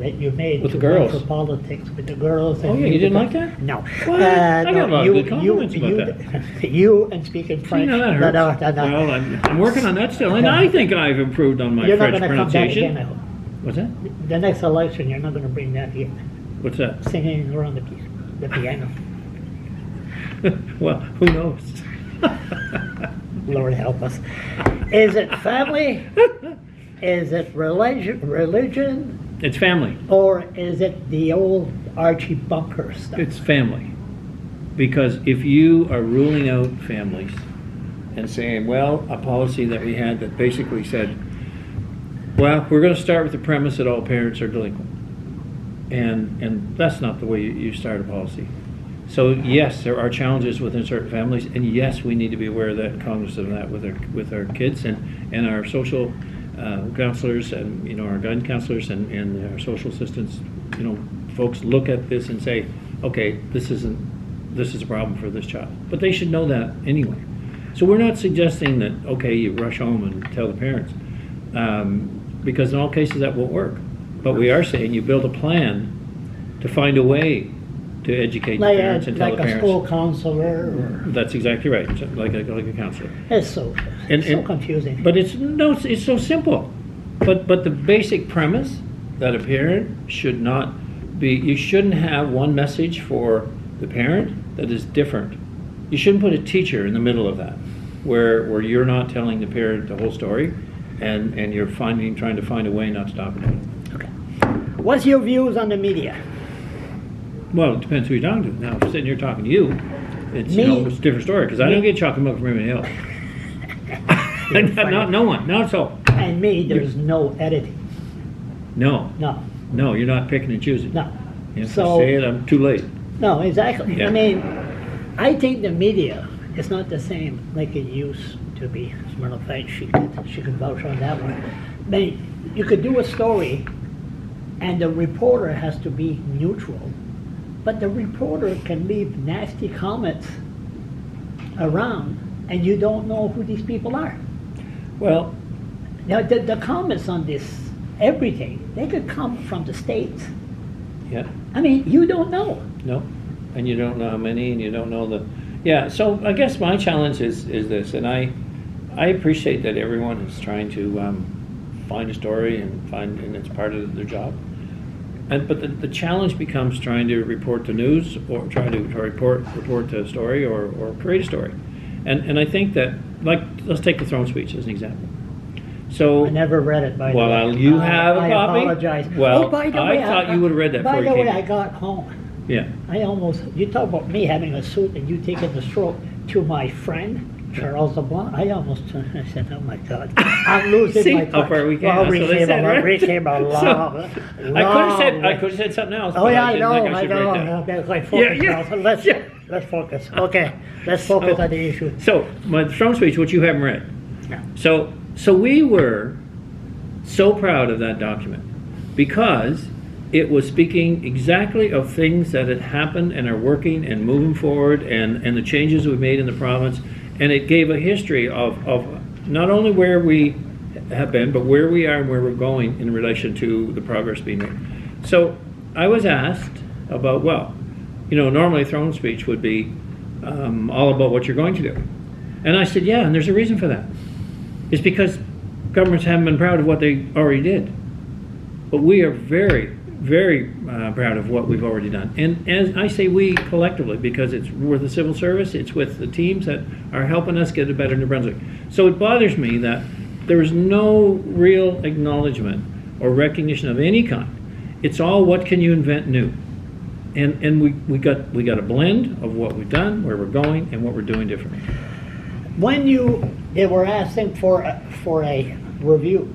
that you made With the to run girls. for politics with the girls. Oh, yeah, you didn't like that? No. What? I got a lot of good compliments about that. You and speaking French. See, now that hurts. No. Well, I'm working on that still, and I think I've improved on my You're not French going to come back pronunciation. again, I hope. What's that? The next election, you're not going to bring that here. What's that? Singing around the piano. Well, who knows? Lord help us. Is it family? Is it religion? It's family. Or is it the old Archie Bunker stuff? It's family. Because if you are ruling out families and saying, well, a policy that we had that basically said, well, we're going to start with the premise that all parents are delinquent. And that's not the way you start a policy. So yes, there are challenges within certain families, and yes, we need to be aware of that and cognizant of that with our kids and our social counselors and our guidance counselors and our social assistants. Folks look at this and say, okay, this is a problem for this child, but they should know that anyway. So we're not suggesting that you rush home and tell the parents, because in all cases that won't work. But we are saying you build a plan to find a way to educate the parents and tell the parents. Like a school counselor? Or That's exactly right, like a counselor. It's so confusing. But it's so simple. But the basic premise that a parent should not be, you shouldn't have one message for the parent that is different. You shouldn't put a teacher in the middle of that, where you're not telling the parent the whole story, and you're trying to find a way not to talk about it. Okay. What's your views on the media? Well, it depends who you're talking to. Now, if I'm sitting here talking to you, it's it's a different story, because I don't get chocolate milk from anybody else. No one. Not so. And me, there's no editing. No. No, you're not picking and choosing. No. If I say it, I'm too late. No, exactly. Yeah. I mean, I think the media is not the same like it used to be. As a matter of fact, she could vouch on that one. I mean, you could do a story, and the reporter has to be neutral. But the reporter can leave nasty comments around, and you don't know who these people are. Well, now the comments on this everything, they could come from the States. yeah, I mean, you don't know. no, and you don't know how many, and you don't know the. Yeah, so I guess my challenge is this, and I appreciate that everyone is trying to find a story and it's part of their job. But the challenge becomes trying to report the news, or try to report a story, or create a story. And I think that, like, let's take the throne speech as an example. So I never read it, by the way. Well, you have a copy? I apologize. Well, by the way, I thought you would have read that before you By came the way, in. I got home. Yeah. You talk about me having a suit and you taking the stroke to my friend, Charles LeBlanc. I said, oh my God, I'm losing See my how far we came. Well, That's we what I came said, right? we came a long, I could have said something else. Oh but yeah, I I didn't know, think I should write that. That's like focus Yeah. now. Let's focus. Okay, let's focus on the issue. So my throne speech, which you haven't read. Yeah. So we were so proud of that document because it was speaking exactly of things that had happened and are working and moving forward, and the changes we've made in the province, and it gave a history of not only where we have been, but where we are and where we're going in relation to the progress being made. So I was asked about, normally a throne speech would be all about what you're going to do. And I said, yeah, and there's a reason for that. It's because governments haven't been proud of what they already did. But we are very, very proud of what we've already done. And as I say we collectively, because it's with the civil service, it's with the teams that are helping us get it better in New Brunswick. So it bothers me that there is no real acknowledgement or recognition of any kind. It's all, what can you invent new? And we got a blend of what we've done, where we're going, and what we're doing differently. When they were asking for a review,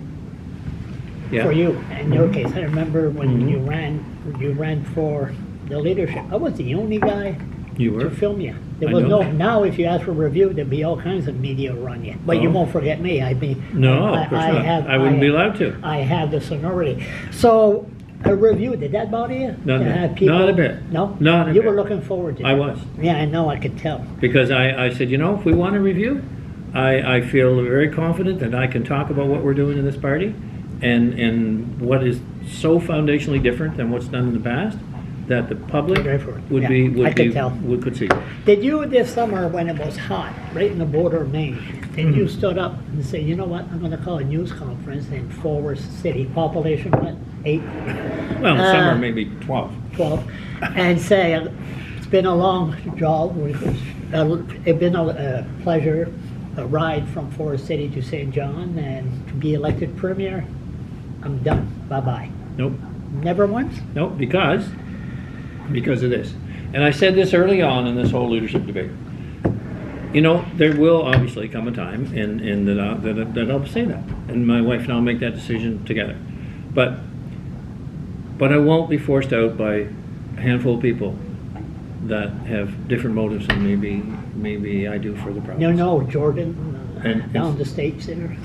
Yeah. for you, in your case, I remember when you ran for the leadership. I was the only guy You were? to film you. There I was know. now if you ask for a review, there'd be all kinds of media run you. But you Oh. won't forget me. No, of course not. I wouldn't be allowed to. I have the sonority. So a review, did that bother you? Not To a bit. have people- Not a bit. No? Not a You bit. were looking forward to it. I was. Yeah, I know, I could tell. Because I said, if we want a review, I feel very confident that I can talk about what we're doing in this party, and what is so foundationally different than what's done in the past that the public would Yeah, be I could tell. could see. Did you this summer when it was hot, right in the border of Maine, did you stood up and say, you know what, I'm going to call a news conference in Forest City, population what, 8, Well, in summer maybe 12. 12, and say, it's been a long job, it's been a pleasure, a ride from Forest City to St. John, and to be elected premier, I'm done, bye-bye. Nope. Never once? Nope, because of this. And I said this early on in this whole leadership debate. You know, there will obviously come a time and that I'll say that. And my wife and I'll make that decision together. But I won't be forced out by a handful of people that have different motives than maybe I do for the province. No, Jordan, And down the States there,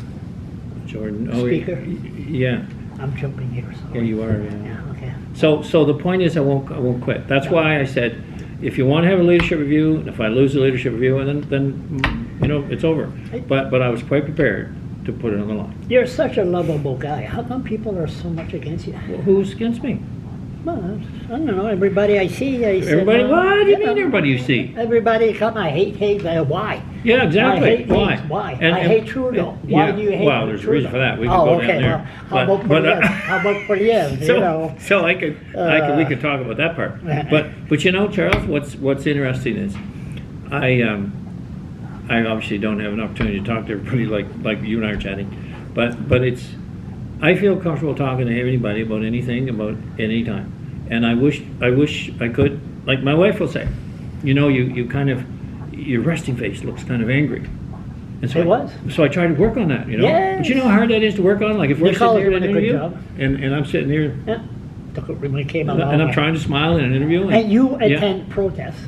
Jordan. Speaker. Yeah. I'm jumping here, so. Yeah, you are. Yeah, okay. So the point is, I won't quit. That's why I said, if you want to have a leadership review, and if I lose the leadership review, and then you know it's over. But I was quite prepared to put it on the line. You're such a lovable guy. How come people are so much against you? Well, who's against me? Well, I don't know. Everybody I see, Everybody? What do you mean? Everybody you see? Everybody come. I hate Higgs. Why? Yeah, exactly. I hate Why? Higgs. Why? And- I hate Trudeau. Why do you hate Well, there's a reason for that. We can oh, go okay. down there. Well, how about Polyev? How about Polyev? You know. So we could talk about that part. But you know, Charles, what's interesting is, I obviously don't have an opportunity to talk to everybody like you and I are chatting, but I feel comfortable talking to anybody about anything about any time, and I wish I could. Like my wife will say, you know, you kind of, your resting face looks kind of angry. And so It was. So I try to work on that, you know. Yes. But you know how hard that is to work on? Like if we're Nicole's sitting here in an doing a good interview, job. and I'm sitting here, Yeah. Took it when we came and along. I'm trying to smile in an interview. And you Yeah. attend protests.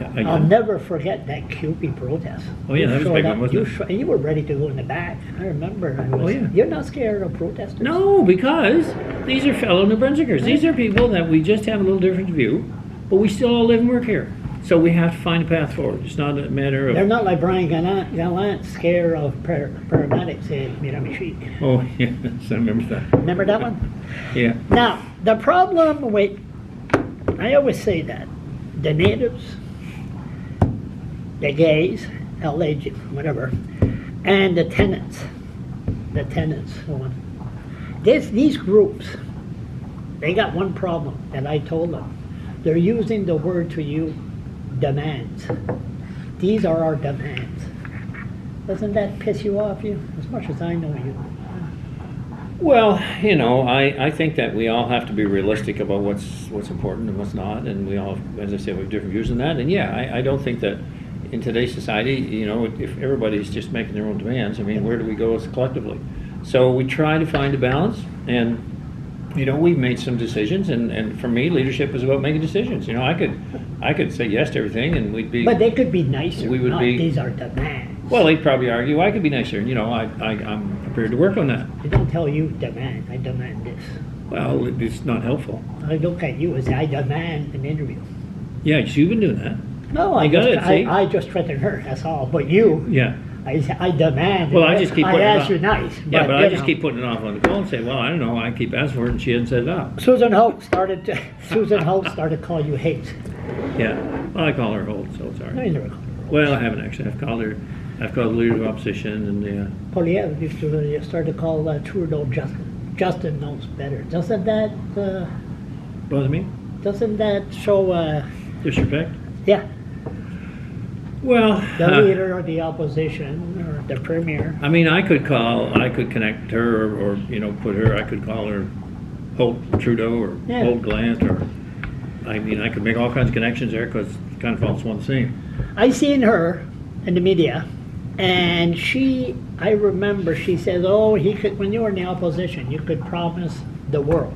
Yeah, I'll never forget that QP protest. Oh, yeah, that was a You big showed one, up, wasn't it? and you were ready to go in the back. I remember. Oh, yeah. You're not scared of protesters? No, because these are fellow New Brunswickers. These are people that we just have a little different view, but we still all live and work here. So we have to find a path forward. It's not a matter of... They're not like Brian Gallant scared of paramedics in Miramichi. Oh, yes, I remember that. Remember that one? Yeah. Now, the problem with, I always say that, the natives, the gays, LA, whatever, and the tenants, so on. These groups, they got one problem that I told them. They're using the word to you, demands. These are our demands. Doesn't that piss you off, you? As much as I know you. Well, you know, I think that we all have to be realistic about what's important and what's not, and we all, as I said, we have different views on that. And yeah, I don't think that in today's society, you know, if everybody's just making their own demands, I mean, where do we go as collectively? So we try to find a balance, and you know, we've made some decisions, and for me, leadership is about making decisions. You know, I could say yes to everything, and we'd be. But they could be nicer. We would not be. These are demands. Well, they'd probably argue I could be nicer, and you know, I'm prepared to work on that. I don't tell you demand. I demand this. Well, it's not helpful. I look at you as I demand an interview. Yeah, you've been doing that. No, You got it, see? I just threaten her. That's all. But you, Yeah. I demand. Well, I just keep putting it I ask off. you nice. Yeah, but I you just know. keep putting it off on the call and say, well, I don't know, I keep asking for it, and she hasn't set it up. Susan Holt started to call you Higgs. Yeah. Well, I call her Holt, so it's all No, right. you never called her. Well, I haven't actually. I've called the leader of opposition, and Polyev used to start to call Trudeau Justin. Justin knows better. Doesn't that bother me. show? Disrespect. Yeah, Well, the leader of the opposition or the premier. I mean, I could connect her, or you know, I could call her Holt Trudeau, or Yeah. Holt Glant, or I mean, I could make all kinds of connections there because it kind of falls one the same. I seen her in the media, and I remember she says, "Oh, he could. When you were in the opposition, you could promise the world."